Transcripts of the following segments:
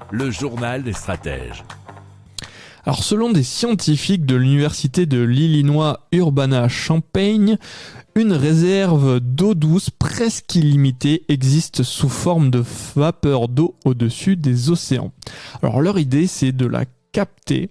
Le journal des stratèges. Alors selon des scientifiques de l'université de l'Illinois Urbana-Champaign, une réserve d'eau douce presque illimitée existe sous forme de vapeur d'eau au-dessus des océans. Alors leur idée, c'est de la capter,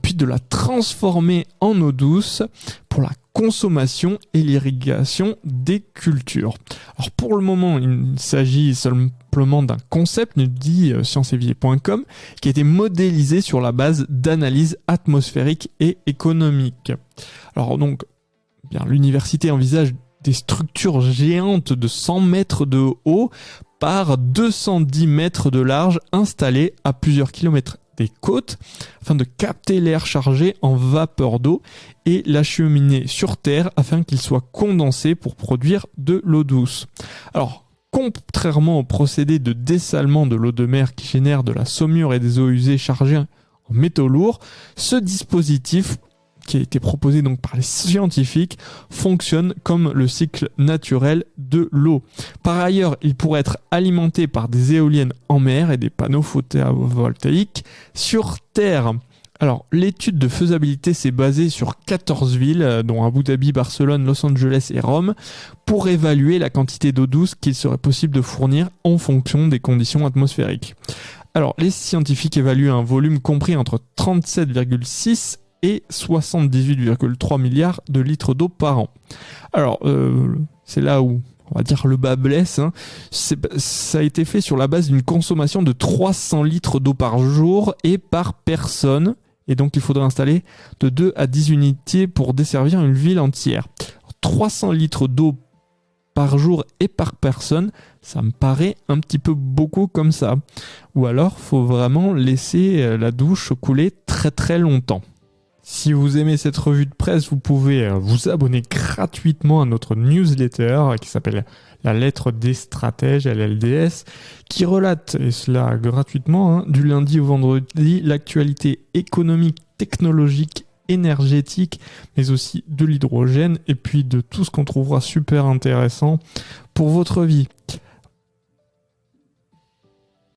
puis de la transformer en eau douce pour la consommation et l'irrigation des cultures. Alors pour le moment, il s'agit simplement d'un concept, nous dit scienceéveillé.com, qui a été modélisé sur la base d'analyses atmosphériques et économiques. Alors donc, bien, l'université envisage des structures géantes de 100 mètres de haut par 210 mètres de large installées à plusieurs kilomètres des côtes afin de capter l'air chargé en vapeur d'eau et l'acheminer sur Terre afin qu'il soit condensé pour produire de l'eau douce. Alors, contrairement au procédé de dessalement de l'eau de mer qui génère de la saumure et des eaux usées chargées en métaux lourds, ce dispositif qui a été proposé donc par les scientifiques, fonctionne comme le cycle naturel de l'eau. Par ailleurs, il pourrait être alimenté par des éoliennes en mer et des panneaux photovoltaïques sur Terre. Alors, l'étude de faisabilité s'est basée sur 14 villes, dont Abu Dhabi, Barcelone, Los Angeles et Rome, pour évaluer la quantité d'eau douce qu'il serait possible de fournir en fonction des conditions atmosphériques. Alors, les scientifiques évaluent un volume compris entre 37,6 et 78,3 milliards de litres d'eau par an. Alors, c'est là où, on va dire, le bas blesse. Ça a été fait sur la base d'une consommation de 300 litres d'eau par jour et par personne. Et donc, il faudrait installer de 2 à 10 unités pour desservir une ville entière. 300 litres d'eau par jour et par personne, ça me paraît un petit peu beaucoup comme ça. Ou alors, faut vraiment laisser la douche couler très très longtemps. Si vous aimez cette revue de presse, vous pouvez vous abonner gratuitement à notre newsletter qui s'appelle La Lettre des Stratèges, LLDS, qui relate, et cela gratuitement, du lundi au vendredi, l'actualité économique, technologique, énergétique, mais aussi de l'hydrogène, et puis de tout ce qu'on trouvera super intéressant pour votre vie.